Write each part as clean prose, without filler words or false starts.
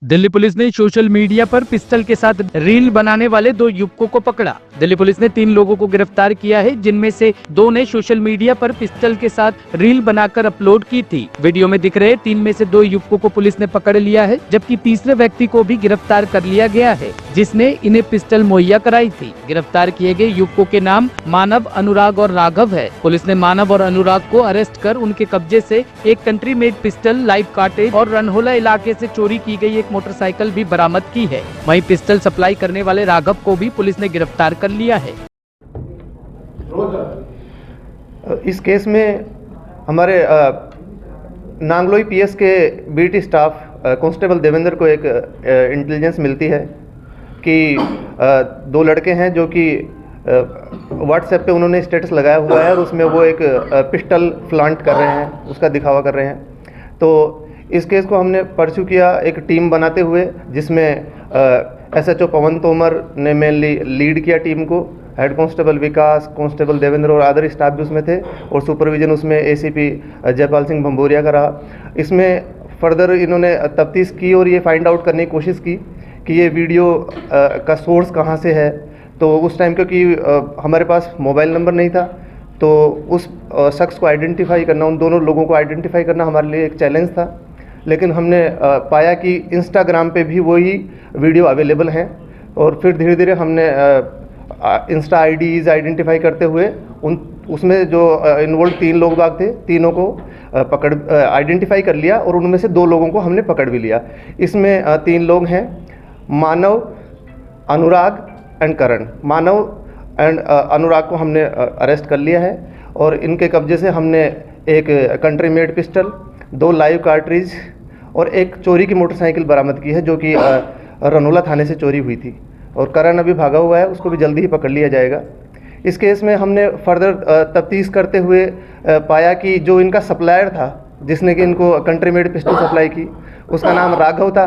Delhi police ने social media पर pistol के साथ रील बनाने वाले 2 युवकों को पकड़ा। दिल्ली पुलिस ने 3 लोगों को गिरफ्तार किया है, जिनमें से 2 ने सोशल मीडिया पर पिस्टल के साथ रील बनाकर अपलोड की थी। वीडियो में दिख रहे 3 में से 2 युवकों को पुलिस ने पकड़ लिया है, जबकि तीसरे व्यक्ति को भी गिरफ्तार कर लिया गया है, जिसने इन्हें पिस्टल मुहैया कराई थी। गिरफ्तार किए गए युवकों के नाम मानव, अनुराग और राघव है। पुलिस ने मानव और अनुराग को अरेस्ट कर उनके कब्जे से एक country made pistol, live cartridge और रनहोला इलाके से चोरी की गई एक मोटरसाइकिल भी बरामद की है। वहीं पिस्टल सप्लाई करने वाले राघव को भी पुलिस ने गिरफ्तार कर लिया है। इस केस में हमारे नांगलोई पीएस के बीट स्टाफ कांस्टेबल देवेंद्र को एक इंटेलिजेंस मिलती है कि 2 लड़के हैं जो कि व्हाट्सएप पे उन्होंने स्टेटस लगाया हुआ है और उसमें वो एक पिस्टल फ्लांट कर रहे हैं, उसका दिखावा कर रहे हैं। तो इस केस को हमने परस्यू किया एक टीम बनाते हुए, जिसमें एसएचओ पवन तोमर ने मेनली लीड किया टीम को। हेड कांस्टेबल विकास, कांस्टेबल देवेंद्र और अदर स्टाफ भी उसमें थे और सुपरविजन उसमें एसीपी जयपाल सिंह भंबोरिया का रहा। इसमें फर्दर इन्होंने तफ्तीश की और ये फाइंड आउट करने की कोशिश की कि ये वीडियो का सोर्स कहाँ से है। तो उस टाइम क्योंकि हमारे पास मोबाइल नंबर नहीं था, तो उस शख्स को आइडेंटिफाई करना, उन दोनों लोगों को आइडेंटिफाई करना हमारे लिए एक चैलेंज था। लेकिन हमने पाया कि इंस्टाग्राम पे भी वही वीडियो अवेलेबल हैं और फिर धीरे धीरे हमने इंस्टा आईडीज़ आइडेंटिफाई करते हुए उसमें जो इन्वॉल्व 3 लोग बाग थे, तीनों को आइडेंटिफाई कर लिया और उनमें से 2 लोगों को हमने पकड़ भी लिया। इसमें 3 लोग हैं, मानव, अनुराग एंड करण। मानव एंड अनुराग को हमने अरेस्ट कर लिया है और इनके कब्जे से हमने एक country made pistol, 2 live cartridge और एक चोरी की मोटरसाइकिल बरामद की है, जो कि रनोला थाने से चोरी हुई थी। और करण अभी भागा हुआ है, उसको भी जल्दी ही पकड़ लिया जाएगा। इस केस में हमने फर्दर तफ्तीश करते हुए पाया कि जो इनका सप्लायर था, जिसने कि इनको कंट्री मेड पिस्टल सप्लाई की, उसका नाम राघव था।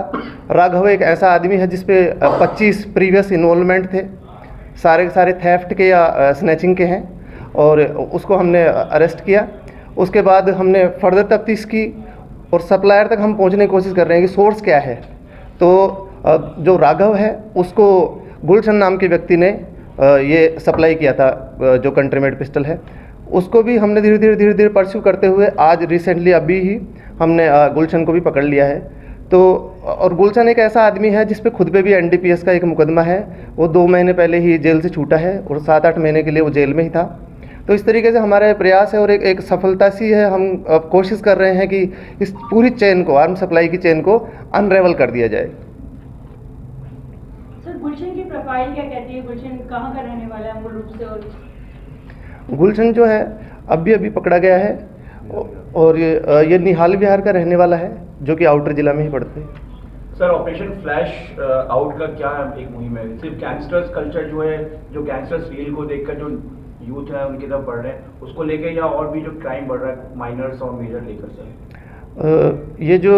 राघव एक ऐसा आदमी है जिसपे 25 प्रीवियस इन्वॉल्वमेंट थे, सारे के सारे थेफ्ट के या स्नैचिंग के हैं, और उसको हमने अरेस्ट किया। उसके बाद हमने फर्दर तफ्तीश की और सप्लायर तक हम पहुंचने की कोशिश कर रहे हैं कि सोर्स क्या है। तो जो राघव है उसको गुलशन नाम के व्यक्ति ने ये सप्लाई किया था, जो कंट्री मेड पिस्टल है। उसको भी हमने धीरे धीरे परस्यू करते हुए आज रिसेंटली अभी ही हमने गुलशन को भी पकड़ लिया है। तो और गुलशन एक ऐसा आदमी है जिस पे खुद पे भी एनडीपीएस का एक मुकदमा है। वो 2 महीने पहले ही जेल से छूटा है और 7-8 महीने के लिए वो जेल में ही था। तो इस तरीके से हमारा प्रयास है और एक सफलता सी है। हम कोशिश कर रहे हैं कि इस पूरी चेन को, आर्म सप्लाई की चेन को अनरेवल कर दिया जाए। सर, गुलशन की प्रोफाइल क्या कहती है? गुलशन कहाँ का रहने वाला है मूल रूप से? और गुलशन जो है अभी पकड़ा गया है और ये निहाल विहार का रहने वाला है, जो कि आउटर जिला में ही पड़ते हैं। सर, ऑपरेशन फ्लैश आउट का क्या एक मुहिम है? सिर्फ गैंगस्टर्स कल्चर जो है, जो गैंगस्टर्स रील को देखकर जो यूथ है उनकी तरफ बढ़ रहे हैं, उसको लेके, या और भी जो क्राइम बढ़ रहा है माइनर्स और मेजर लेकर? सर, ये जो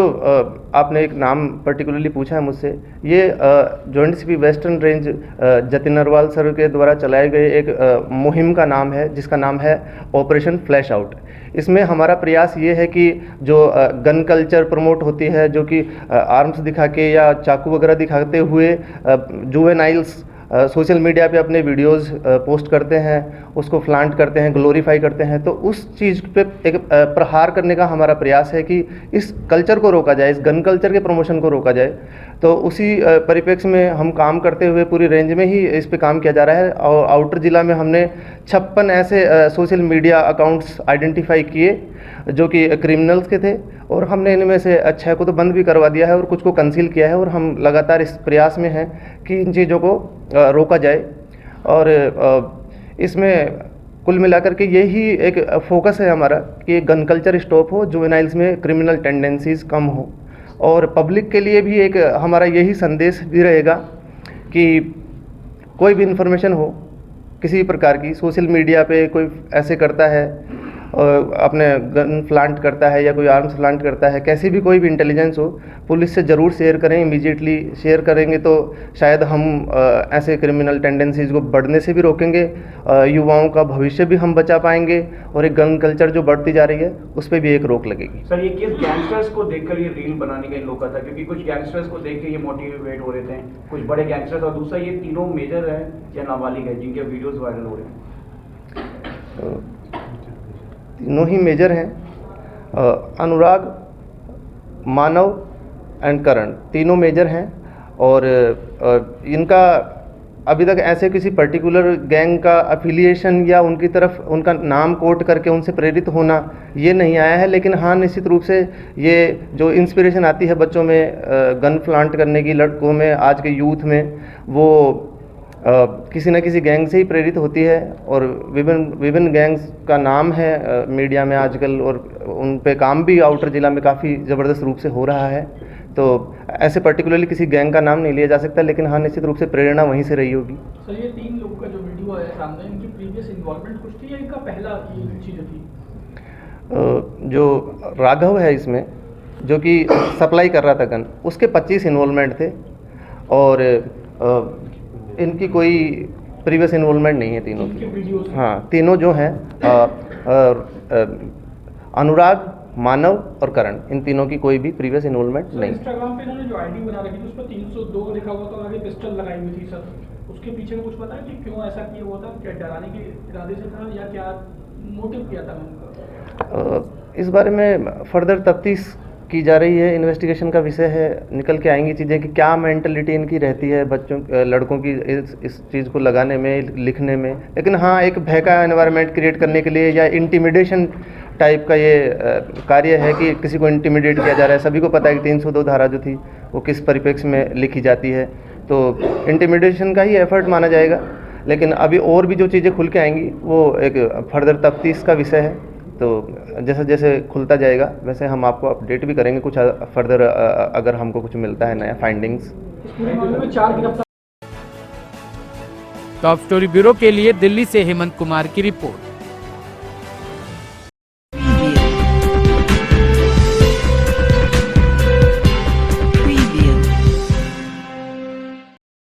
आपने एक नाम पर्टिकुलरली पूछा है मुझसे, ये joint CP western range Jatin Narwal sir के द्वारा चलाए गए एक मुहिम का नाम है, जिसका नाम है ऑपरेशन फ्लैश आउट। इसमें हमारा प्रयास ये है कि जो गन कल्चर प्रमोट होती है, जो कि आर्म्स दिखा के या चाकू वगैरह दिखाते हुए जुवेनाइल्स सोशल मीडिया पे अपने वीडियोस पोस्ट करते हैं, उसको फ्लांट करते हैं, ग्लोरीफाई करते हैं, तो उस चीज़ पे एक प्रहार करने का हमारा प्रयास है कि इस कल्चर को रोका जाए, इस गन कल्चर के प्रमोशन को रोका जाए। तो उसी परिप्रेक्ष्य में हम काम करते हुए पूरी रेंज में ही इस पे काम किया जा रहा है। और आउटर जिला में हमने 56 ऐसे सोशल मीडिया अकाउंट्स आइडेंटिफाई किए जो कि क्रिमिनल्स के थे, और हमने इनमें से 6 को तो बंद भी करवा दिया है और कुछ को कंसील किया है। और हम लगातार इस प्रयास में हैं कि इन चीज़ों को रोका जाए। और इसमें कुल मिलाकर के यही एक फोकस है हमारा कि गन कल्चर स्टॉप हो, जुवेनाइल्स में क्रिमिनल टेंडेंसीज कम हो, और पब्लिक के लिए भी एक हमारा यही संदेश भी रहेगा कि कोई भी इन्फॉर्मेशन हो किसी प्रकार की, सोशल मीडिया पे कोई ऐसे करता है अपने गन प्लांट करता है या कोई आर्म्स प्लांट करता है, कैसी भी कोई भी इंटेलिजेंस हो, पुलिस से ज़रूर शेयर करें। इमीडिएटली शेयर करेंगे तो शायद हम ऐसे क्रिमिनल टेंडेंसीज़ को बढ़ने से भी रोकेंगे, युवाओं का भविष्य भी हम बचा पाएंगे और एक गन कल्चर जो बढ़ती जा रही है उस पर भी एक रोक लगेगी। सर, ये केस गैंगस्टर्स को देखकर ये रील बनाने का इन लोग का था, क्योंकि कुछ गैंगस्टर्स को देख के ये मोटिवेट हो रहे थे, कुछ बड़े गैंगस्टर्स, और दूसरा ये तीनों मेजर है या नाबालिग है जिनके वीडियोस वायरल हो रहे हैं। तीनों ही मेजर हैं, अनुराग, मानव एंड करण, तीनों मेजर हैं। और इनका अभी तक ऐसे किसी पर्टिकुलर गैंग का अफिलिएशन या उनकी तरफ उनका नाम कोट करके उनसे प्रेरित होना ये नहीं आया है। लेकिन हाँ, निश्चित रूप से ये जो इंस्पिरेशन आती है बच्चों में गन प्लांट करने की, लड़कों में, आज के यूथ में, वो किसी न किसी गैंग से ही प्रेरित होती है। और विभिन्न गैंग्स का नाम है मीडिया में आजकल, और उन पे काम भी आउटर जिला में काफ़ी ज़बरदस्त रूप से हो रहा है। तो ऐसे पर्टिकुलरली किसी गैंग का नाम नहीं लिया जा सकता, लेकिन हाँ, निश्चित रूप से प्रेरणा वहीं से रही होगी। सर, ये 3 लोगों का जो वीडियो आया सामने, इनकी प्रीवियस इन्वॉल्वमेंट कुछ थी या इनका पहला ये चीज़ थी? जो राघव है इसमें, जो कि सप्लाई कर रहा था गन, उसके 25 इन्वॉल्वमेंट थे और इनकी कोई प्रीवियस इन्वॉल्वमेंट नहीं है तीनों की। हाँ, तीनों जो हैं अनुराग, मानव और करण, इन तीनों की कोई भी प्रीवियस इन्वॉल्वमेंट नहीं। इंस्टाग्राम पे इन्होंने जो आईडी बना रखी थी उस पर 302 लिखा हुआ था और आगे पिस्टल लगाई हुई थी सर, उसके पीछे में कुछ पता है कि क्यों ऐसा किया हुआ था? क्या डराने के इरादे से था या क्या मोटिव किया था उनका? इस बारे में फर्दर तफ्तीश की जा रही है, इन्वेस्टिगेशन का विषय है, निकल के आएंगी चीज़ें कि क्या मेंटलिटी इनकी रहती है बच्चों, लड़कों की इस चीज़ को लगाने में, लिखने में। लेकिन हाँ, एक भय का एनवायरनमेंट क्रिएट करने के लिए या इंटिमिडेशन टाइप का ये कार्य है कि किसी को इंटिमिडेट किया जा रहा है। सभी को पता है कि 302 धारा जो थी वो किस परिप्रेक्ष्य में लिखी जाती है, तो इंटिमिडेशन का ही एफर्ट माना जाएगा। लेकिन अभी और भी जो चीज़ें खुल के आएंगी वो एक फर्दर तफ्तीश का विषय है, तो जैसे जैसे खुलता जाएगा वैसे हम आपको अपडेट भी करेंगे कुछ फर्दर, अगर हमको कुछ मिलता है नया फाइंडिंग्स। टॉप स्टोरी ब्यूरो के लिए दिल्ली से हेमंत कुमार की रिपोर्ट।